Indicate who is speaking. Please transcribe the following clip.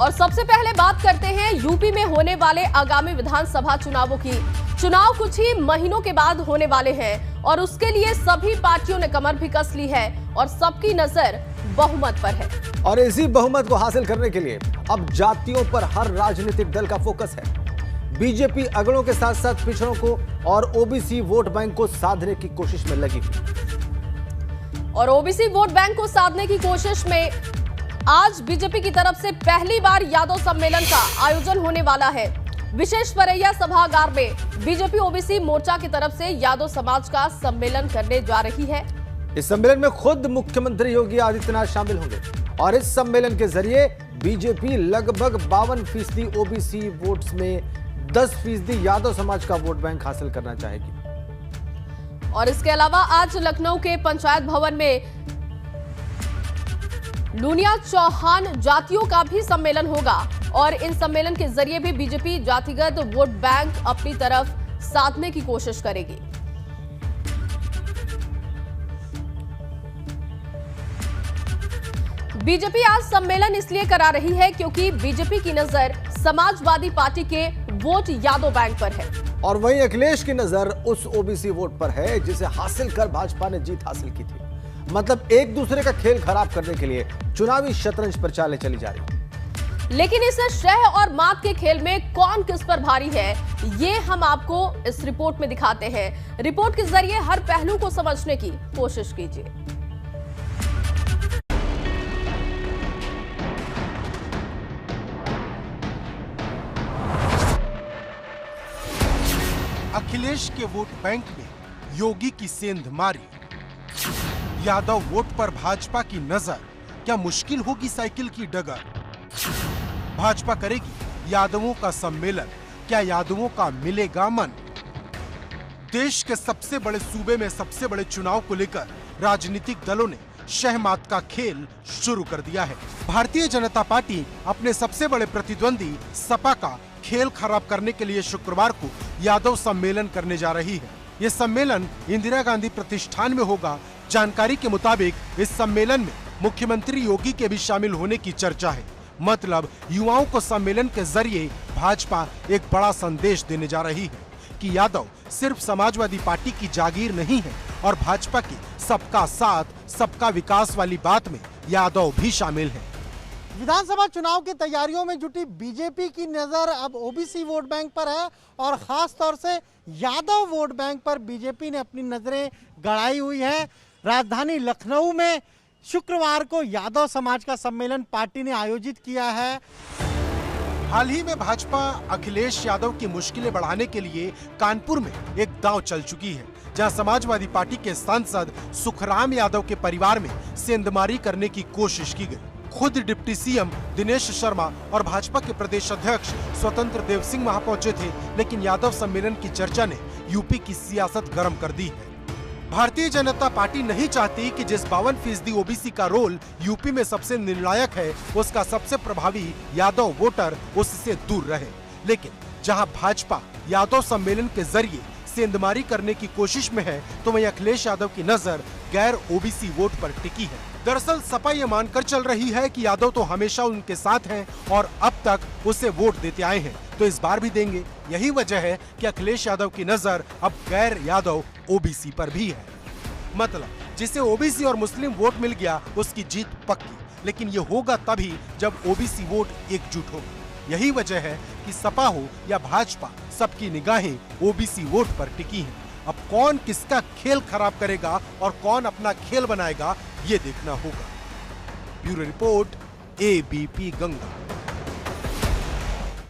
Speaker 1: और सबसे पहले बात करते हैं यूपी में होने वाले आगामी विधानसभा चुनावों की। चुनाव कुछ ही महीनों के बाद होने वाले हैं और उसके लिए सभी पार्टियों ने कमर भी कस ली है और सबकी नजर बहुमत पर है।
Speaker 2: और इसी बहुमत को हासिल करने के लिए अब जातियों पर हर राजनीतिक दल का फोकस है। बीजेपी अगड़ों के साथ साथ पिछड़ों को और ओबीसी वोट बैंक को साधने की कोशिश में लगी हुई।
Speaker 1: और ओबीसी वोट बैंक को साधने की कोशिश में आज बीजेपी की तरफ से पहली बार यादव सम्मेलन का आयोजन होने वाला है। विशेष परैया सभागार में बीजेपी ओबीसी मोर्चा की तरफ से यादव समाज का सम्मेलन करने जा रही है।
Speaker 2: इस सम्मेलन में खुद मुख्यमंत्री योगी आदित्यनाथ शामिल होंगे और इस सम्मेलन के जरिए बीजेपी लगभग 52% ओबीसी वोट्स में 10% यादव समाज का वोट बैंक हासिल करना चाहेगी।
Speaker 1: और इसके अलावा आज लखनऊ के पंचायत भवन में लूनिया चौहान जातियों का भी सम्मेलन होगा और इन सम्मेलन के जरिए भी बीजेपी जातिगत वोट बैंक अपनी तरफ साधने की कोशिश करेगी। बीजेपी आज सम्मेलन इसलिए करा रही है क्योंकि बीजेपी की नजर समाजवादी पार्टी के वोट यादव बैंक पर है
Speaker 2: और वहीं अखिलेश की नजर उस ओबीसी वोट पर है जिसे हासिल कर भाजपा ने जीत हासिल की थी। मतलब एक दूसरे का खेल खराब करने के लिए चुनावी शतरंज पर चालें चली जा रही।
Speaker 1: लेकिन इस शह और मात के खेल में कौन किस पर भारी है, ये हम आपको इस रिपोर्ट में दिखाते हैं। रिपोर्ट के जरिए हर पहलू को समझने की कोशिश कीजिए।
Speaker 3: अखिलेश के वोट बैंक में योगी की सेंध मारी। यादव वोट पर भाजपा की नजर, क्या मुश्किल होगी साइकिल की डगर। भाजपा करेगी यादवों का सम्मेलन, क्या यादवों का मिलेगा मन। देश के सबसे बड़े सूबे में सबसे बड़े चुनाव को लेकर राजनीतिक दलों ने शहमात का खेल शुरू कर दिया है। भारतीय जनता पार्टी अपने सबसे बड़े प्रतिद्वंदी सपा का खेल खराब करने के लिए शुक्रवार को यादव सम्मेलन करने जा रही है। ये सम्मेलन इंदिरा गांधी प्रतिष्ठान में होगा। जानकारी के मुताबिक इस सम्मेलन में मुख्यमंत्री योगी के भी शामिल होने की चर्चा है। मतलब युवाओं को सम्मेलन के जरिए भाजपा एक बड़ा संदेश देने जा रही है कि यादव सिर्फ समाजवादी पार्टी की जागीर नहीं है और भाजपा की सबका साथ सबका विकास वाली बात में यादव भी शामिल है।
Speaker 4: विधानसभा चुनाव की तैयारियों में जुटी बीजेपी की नजर अब ओबीसी वोट बैंक पर है और खास तौर से यादव वोट बैंक पर बीजेपी ने अपनी नजरें गड़ाई हुई है। राजधानी लखनऊ में शुक्रवार को यादव समाज का सम्मेलन पार्टी ने आयोजित किया है।
Speaker 3: हाल ही में भाजपा अखिलेश यादव की मुश्किलें बढ़ाने के लिए कानपुर में एक दांव चल चुकी है, जहां समाजवादी पार्टी के सांसद सुखराम यादव के परिवार में सेंधमारी करने की कोशिश की गई। खुद डिप्टी सीएम दिनेश शर्मा और भाजपा के प्रदेश अध्यक्ष स्वतंत्र देव सिंह वहां पहुंचे थे, लेकिन यादव सम्मेलन की चर्चा ने यूपी की सियासत गर्म कर दी है। भारतीय जनता पार्टी नहीं चाहती कि जिस 52% ओबीसी का रोल यूपी में सबसे निर्णायक है, उसका सबसे प्रभावी यादव वोटर उससे दूर रहे। लेकिन जहां भाजपा यादव सम्मेलन के जरिए सेंधमारी करने की कोशिश में है, तो वहीं अखिलेश यादव की नजर गैर ओबीसी वोट पर टिकी है। दरअसल सपा ये मानकर चल रही है कि यादव तो हमेशा उनके साथ हैं और अब तक उसे वोट देते आए हैं, तो इस बार भी देंगे। यही वजह है कि अखिलेश यादव की नजर अब गैर यादव ओबीसी पर भी है। मतलब जिसे ओबीसी और मुस्लिम वोट मिल गया उसकी जीत पक्की, लेकिन ये होगा तभी जब ओबीसी वोट एकजुट होगा। यही वजह है कि सपा हो या भाजपा, सबकी निगाहें ओबीसी वोट पर टिकी हैं। अब कौन किसका खेल खराब करेगा और कौन अपना खेल बनाएगा, ये देखना होगा। Bureau report, ABP Ganga.